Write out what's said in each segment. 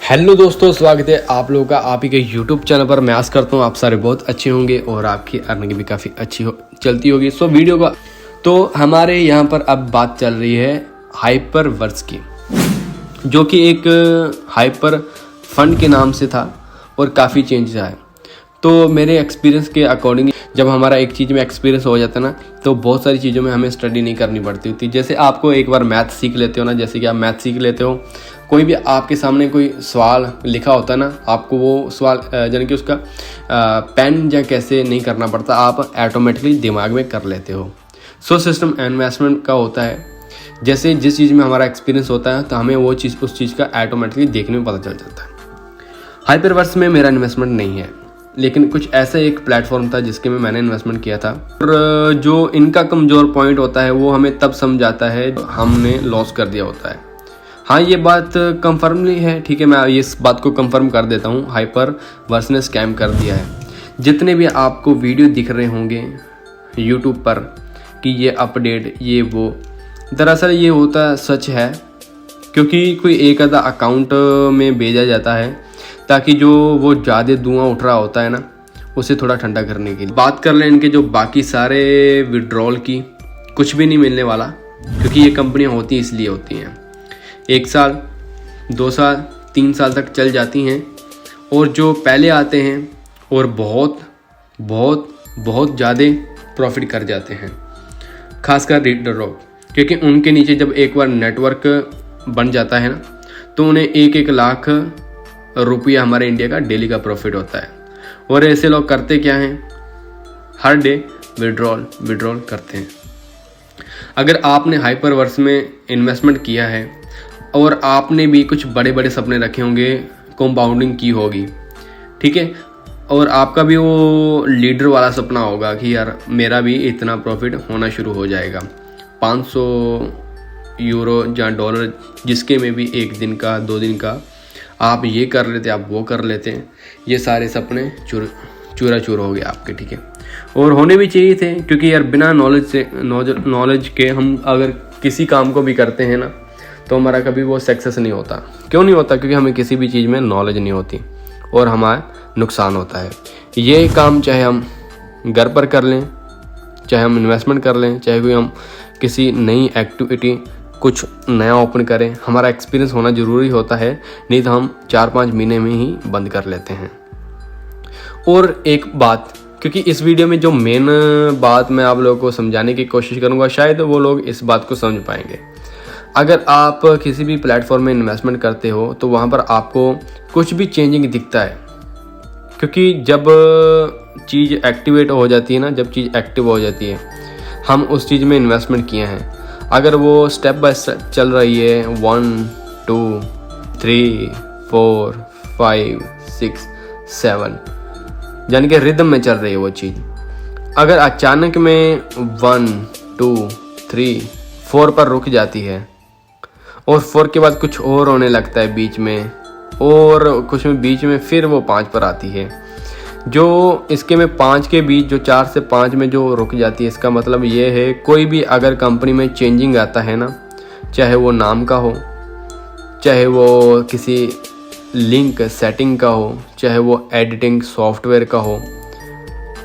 Hello दोस्तों, स्वागत है आप लोगों का आप ही के यूट्यूब चैनल पर। मैं आशा करता हूँ आप सारे बहुत अच्छे होंगे और आपकी अर्निंग भी काफ़ी अच्छी चलती होगी। सो वीडियो का तो हमारे यहाँ पर अब बात चल रही है हाइपरवर्स की, जो कि एक हाइपर फंड के नाम से था और काफ़ी चेंज आया। तो मेरे एक्सपीरियंस के अकॉर्डिंग जब हमारा एक चीज़ में एक्सपीरियंस हो जाता है ना, तो बहुत सारी चीज़ों में हमें स्टडी नहीं करनी पड़ती होती। जैसे आपको एक बार मैथ सीख लेते हो ना, जैसे कि आप मैथ सीख लेते हो, कोई भी आपके सामने कोई सवाल लिखा होता है ना, आपको वो सवाल यानी कि उसका पेन या कैसे नहीं करना पड़ता, आप ऑटोमेटिकली दिमाग में कर लेते हो। सो सिस्टम इन्वेस्टमेंट का होता है, जैसे जिस चीज़ में हमारा एक्सपीरियंस होता है तो हमें वो चीज़ उस चीज़ का ऑटोमेटिकली देखने में पता चल जाता है। हाइपरवर्स में मेरा इन्वेस्टमेंट नहीं है, लेकिन कुछ ऐसा एक प्लेटफॉर्म था जिसके में मैंने इन्वेस्टमेंट किया था। और जो इनका कमज़ोर पॉइंट होता है वो हमें तब समझ आता है हमने लॉस कर दिया होता है। हाँ, ये बात कंफर्मली है, ठीक है, मैं इस बात को कंफर्म कर देता हूँ, हाइपरवर्स ने स्कैम कर दिया है। जितने भी आपको वीडियो दिख रहे होंगे यूट्यूब पर कि ये अपडेट ये वो, दरअसल ये होता सच है, क्योंकि कोई एक आधा अकाउंट में भेजा जाता है ताकि जो वो ज़्यादा धुआं उठ रहा होता है ना, उसे थोड़ा ठंडा करने के लिए। बात कर लें इनके जो बाकी सारे विड्रॉल की, कुछ भी नहीं मिलने वाला, क्योंकि ये कंपनियां होती इसलिए होती हैं 1 साल 2 साल 3 साल तक चल जाती हैं, और जो पहले आते हैं और बहुत बहुत बहुत ज़्यादा प्रॉफिट कर जाते हैं, खासकर रीडर लोग, क्योंकि उनके नीचे जब एक बार नेटवर्क बन जाता है ना, तो उन्हें 1-1 लाख रुपया हमारे इंडिया का डेली का प्रॉफिट होता है। और ऐसे लोग करते क्या हैं, हर डे विड्रॉल करते हैं। अगर आपने हाइपरवर्स में इन्वेस्टमेंट किया है और आपने भी कुछ बड़े बड़े सपने रखे होंगे, कंपाउंडिंग की होगी, ठीक है, और आपका भी वो लीडर वाला सपना होगा कि यार मेरा भी इतना प्रॉफिट होना शुरू हो जाएगा, 500 यूरो या डॉलर, जिसके में भी 1 दिन का 2 दिन का आप ये कर लेते, आप वो कर लेते हैं, ये सारे सपने चूरा चूर हो गए आपके, ठीक है। और होने भी चाहिए थे, क्योंकि यार बिना नॉलेज के हम अगर किसी काम को भी करते हैं ना, तो हमारा कभी वो सक्सेस नहीं होता। क्यों नहीं होता? क्योंकि हमें किसी भी चीज़ में नॉलेज नहीं होती और हमारा नुकसान होता है। ये काम चाहे हम घर पर कर लें, चाहे हम इन्वेस्टमेंट कर लें, चाहे कोई हम किसी नई एक्टिविटी कुछ नया ओपन करें, हमारा एक्सपीरियंस होना ज़रूरी होता है, नहीं तो हम 4-5 महीने में ही बंद कर लेते हैं। और एक बात, क्योंकि इस वीडियो में जो मेन बात मैं आप लोगों को समझाने की कोशिश करूंगा, शायद वो लोग इस बात को समझ पाएंगे। अगर आप किसी भी प्लेटफॉर्म में इन्वेस्टमेंट करते हो तो वहाँ पर आपको कुछ भी चेंजिंग दिखता है, क्योंकि जब चीज़ एक्टिवेट हो जाती है ना, जब चीज़ एक्टिव हो जाती है, हम उस चीज़ में इन्वेस्टमेंट किए हैं, अगर वो स्टेप बाय स्टेप चल रही है 1 2 3 4 5 6 7, यानी कि रिदम में चल रही है वो चीज़, अगर अचानक में 1 2 3 4 पर रुक जाती है और 4 के बाद कुछ और होने लगता है बीच में, और कुछ में बीच में फिर वो 5 पर आती है, जो इसके में 5 के बीच जो 4 से 5 में जो रुक जाती है, इसका मतलब ये है कोई भी अगर कंपनी में चेंजिंग आता है ना, चाहे वो नाम का हो, चाहे वो किसी लिंक सेटिंग का हो, चाहे वो एडिटिंग सॉफ्टवेयर का हो,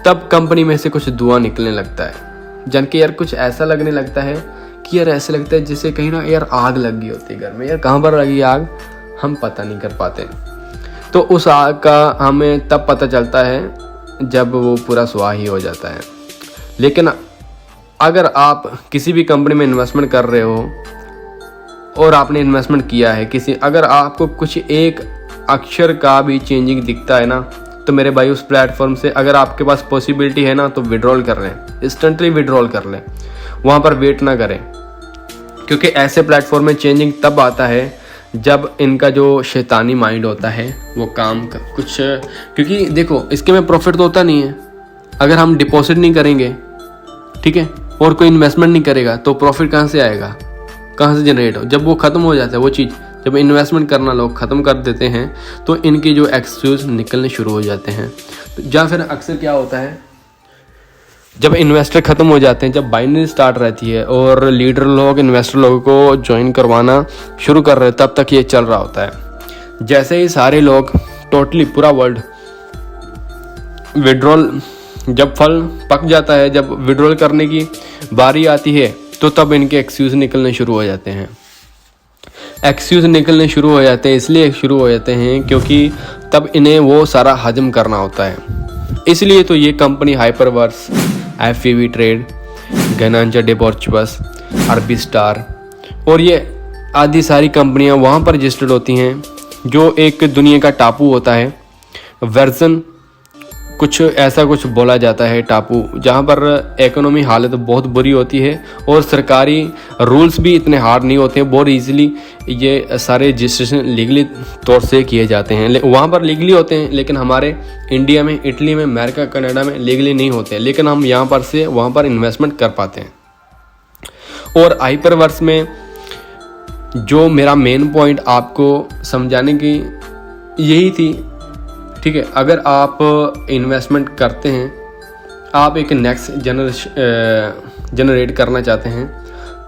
तब कंपनी में से कुछ धुआं निकलने लगता है, जन के यार कुछ ऐसा लगने लगता है कि यार ऐसे लगता है जैसे कहीं ना यार आग लग गई होती है घर में। यार कहाँ पर लगी आग हम पता नहीं कर पाते, तो उस आग का हमें तब पता चलता है जब वो पूरा स्वाह ही हो जाता है। लेकिन अगर आप किसी भी कंपनी में इन्वेस्टमेंट कर रहे हो और आपने इन्वेस्टमेंट किया है किसी, अगर आपको कुछ एक अक्षर का भी चेंजिंग दिखता है ना, तो मेरे भाई उस प्लेटफॉर्म से अगर आपके पास पॉसिबिलिटी है ना, तो विड्रॉल कर लें, इंस्टेंटली विड्रॉल कर लें, वहाँ पर वेट ना करें, क्योंकि ऐसे प्लेटफॉर्म में चेंजिंग तब आता है जब इनका जो शैतानी माइंड होता है वो काम का कुछ, क्योंकि देखो इसके में प्रॉफिट तो होता नहीं है, अगर हम डिपॉजिट नहीं करेंगे, ठीक है, और कोई इन्वेस्टमेंट नहीं करेगा, तो प्रॉफिट कहाँ से आएगा, कहाँ से जनरेट हो? जब वो ख़त्म हो जाता है वो चीज़, जब इन्वेस्टमेंट करना लोग ख़त्म कर देते हैं, तो इनके जो एक्सक्यूज़ निकलने शुरू हो जाते हैं। तो या फिर अक्सर क्या होता है, जब इन्वेस्टर ख़त्म हो जाते हैं, जब बाइनरी स्टार्ट रहती है और लीडर लोग इन्वेस्टर लोगों को ज्वाइन करवाना शुरू कर रहे हैं, तब तक ये चल रहा होता है। जैसे ही सारे लोग टोटली पूरा वर्ल्ड विड्रॉल, जब फल पक जाता है, जब विड्रॉल करने की बारी आती है तो तब इनके एक्सक्यूज़ निकलने शुरू हो जाते हैं। एक्सक्यूज़ निकलने शुरू हो जाते हैं इसलिए शुरू हो जाते हैं क्योंकि तब इन्हें वो सारा हजम करना होता है। इसलिए तो ये कंपनी हाइपरवर्स, FVB ट्रेड, गनांजा डेपोर्चुबस, अरबी स्टार और ये आदि सारी कंपनियां वहाँ पर रजिस्टर्ड होती हैं, जो एक दुनिया का टापू होता है। वर्जन कुछ ऐसा कुछ बोला जाता है टापू, जहाँ पर इकोनॉमी हालत बहुत बुरी होती है और सरकारी रूल्स भी इतने हार्ड नहीं होते हैं। बहुत इजीली ये सारे रजिस्ट्रेशन लीगली तौर से किए जाते हैं। वहाँ पर लीगली होते हैं, लेकिन हमारे इंडिया में, इटली में, अमेरिका, कनाडा में लीगली नहीं होते, लेकिन हम यहाँ पर से वहाँ पर इन्वेस्टमेंट कर पाते हैं। और हाइपरवर्स में जो मेरा मेन पॉइंट आपको समझाने की यही थी, ठीक है, अगर आप इन्वेस्टमेंट करते हैं, आप एक नेक्स्ट जनरेट करना चाहते हैं,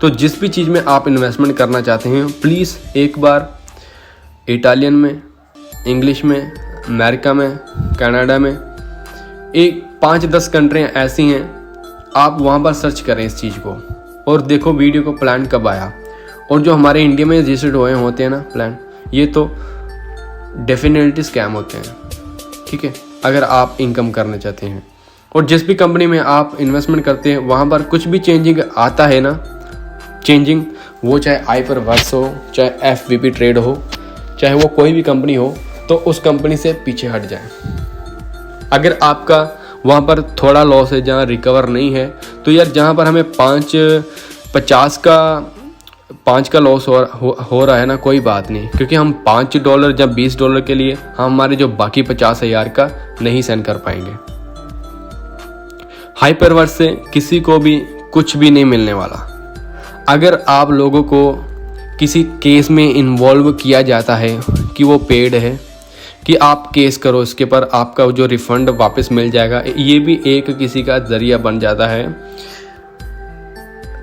तो जिस भी चीज़ में आप इन्वेस्टमेंट करना चाहते हैं, प्लीज़ एक बार इटालियन में, इंग्लिश में, अमेरिका में, कनाडा में, एक 5-10 कंट्रियाँ ऐसी हैं, आप वहाँ पर सर्च करें इस चीज़ को और देखो वीडियो को प्लान कब आया। और जो हमारे इंडिया में रजिस्टर्ड हुए होते हैं ना प्लान, ये तो डेफिनेटली स्कैम होते हैं, ठीक है, अगर आप इनकम करना चाहते हैं। और जिस भी कंपनी में आप इन्वेस्टमेंट करते हैं वहाँ पर कुछ भी चेंजिंग आता है ना, चेंजिंग, वो चाहे हाइपरवर्स हो, चाहे FVB ट्रेड हो, चाहे वो कोई भी कंपनी हो, तो उस कंपनी से पीछे हट जाए। अगर आपका वहाँ पर थोड़ा लॉस है, जहाँ रिकवर नहीं है, तो यार जहाँ पर हमें 5 का लॉस हो रहा है ना, कोई बात नहीं, क्योंकि हम $5 या $20 के लिए हम हमारे जो बाकी 50,000 का नहीं सहन कर पाएंगे। हाइपरवर्स से किसी को भी कुछ भी नहीं मिलने वाला। अगर आप लोगों को किसी केस में इन्वॉल्व किया जाता है कि वो पेड है, कि आप केस करो इसके पर, आपका जो रिफंड वापस मिल जाएगा, ये भी एक किसी का जरिया बन जाता है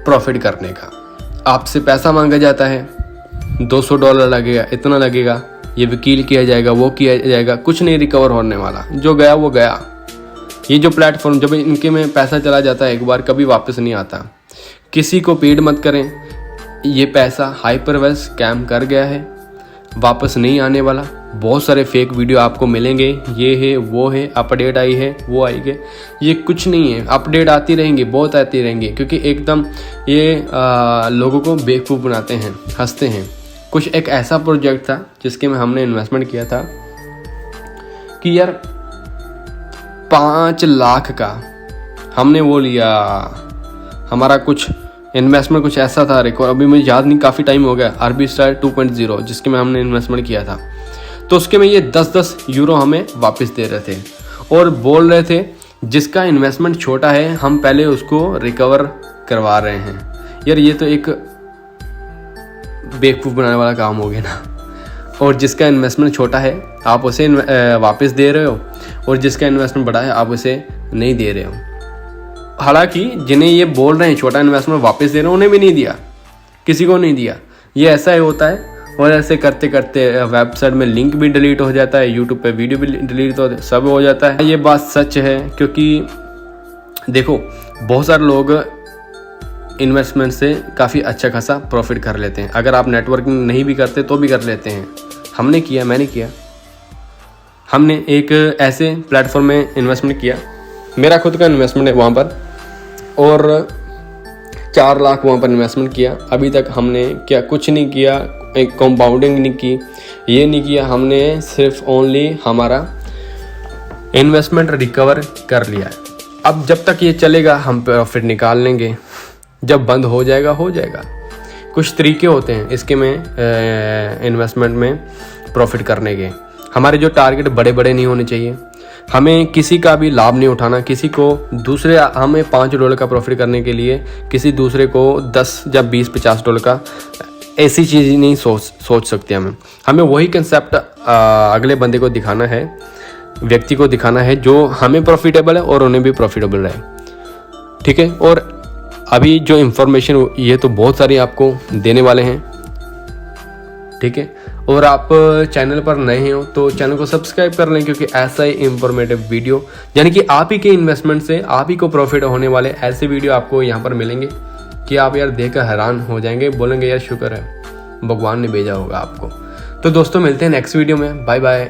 प्रॉफिट करने का। आपसे पैसा मांगा जाता है, $200 लगेगा, इतना लगेगा, ये वकील किया जाएगा, वो किया जाएगा, कुछ नहीं रिकवर होने वाला, जो गया वो गया। ये जो प्लेटफॉर्म, जब इनके में पैसा चला जाता है एक बार, कभी वापस नहीं आता। किसी को पेड मत करें, ये पैसा हाइपरवर्स स्कैम कर गया है, वापस नहीं आने वाला। बहुत सारे फेक वीडियो आपको मिलेंगे, ये है वो है, अपडेट आई है वो आई है, ये कुछ नहीं है। अपडेट आती रहेंगी, बहुत आती रहेंगी, क्योंकि एकदम ये लोगों को बेवकूफ़ बनाते हैं, हंसते हैं। कुछ एक ऐसा प्रोजेक्ट था जिसके में हमने इन्वेस्टमेंट किया था कि यार 5 लाख का हमने वो लिया, हमारा कुछ इन्वेस्टमेंट कुछ ऐसा था, रिकॉर्ड अभी मुझे याद नहीं, काफ़ी टाइम हो गया, अरबी स्टार 2.0 जिसके में हमने इन्वेस्टमेंट किया था। तो उसके में ये 10-10 यूरो हमें वापस दे रहे थे और बोल रहे थे जिसका इन्वेस्टमेंट छोटा है हम पहले उसको रिकवर करवा रहे हैं। यार ये तो एक बेवकूफ़ बनाने वाला काम हो गया ना। और जिसका इन्वेस्टमेंट छोटा है आप उसे वापस दे रहे हो, और जिसका इन्वेस्टमेंट बड़ा है आप उसे नहीं दे रहे हो। हालांकि जिन्हें ये बोल रहे हैं छोटा इन्वेस्टमेंट वापस दे रहे हैं, उन्हें भी नहीं दिया, किसी को नहीं दिया। ये ऐसा ही होता है। और ऐसे करते करते वेबसाइट में लिंक भी डिलीट हो जाता है, यूट्यूब पे वीडियो भी डिलीट हो, सब हो जाता है। ये बात सच है, क्योंकि देखो बहुत सारे लोग इन्वेस्टमेंट से काफ़ी अच्छा खासा प्रॉफिट कर लेते हैं। अगर आप नेटवर्किंग नहीं भी करते तो भी कर लेते हैं। हमने किया, मैंने किया, हमने एक ऐसे प्लेटफॉर्म में इन्वेस्टमेंट किया, मेरा खुद का इन्वेस्टमेंट है वहाँ पर, और 4 लाख वहाँ पर इन्वेस्टमेंट किया। अभी तक हमने क्या कुछ नहीं किया, एक कंपाउंडिंग नहीं की, ये नहीं किया, हमने सिर्फ ओनली हमारा इन्वेस्टमेंट रिकवर कर लिया है। अब जब तक ये चलेगा हम प्रॉफिट निकाल लेंगे, जब बंद हो जाएगा हो जाएगा। कुछ तरीके होते हैं इसके में इन्वेस्टमेंट में प्रॉफिट करने के। हमारे जो टारगेट बड़े बड़े नहीं होने चाहिए, हमें किसी का भी लाभ नहीं उठाना, किसी को दूसरे, हमें $5 का प्रॉफिट करने के लिए किसी दूसरे को 10 या 20 $50 का, ऐसी चीज़ नहीं सोच सकते। हमें वही कंसेप्ट अगले बंदे को दिखाना है, व्यक्ति को दिखाना है जो हमें प्रॉफिटेबल है और उन्हें भी प्रॉफिटेबल रहे, ठीक है। और अभी जो इन्फॉर्मेशन ये तो बहुत सारी आपको देने वाले हैं, ठीक है। और आप चैनल पर नए हो तो चैनल को सब्सक्राइब कर लें, क्योंकि ऐसा ही इंफॉर्मेटिव वीडियो यानी कि आप ही के इन्वेस्टमेंट से आप ही को प्रॉफिट होने वाले ऐसे वीडियो आपको यहाँ पर मिलेंगे कि आप यार देखकर हैरान हो जाएंगे, बोलेंगे यार शुक्र है भगवान ने भेजा होगा आपको। तो दोस्तों मिलते हैं नेक्स्ट वीडियो में, बाय बाय।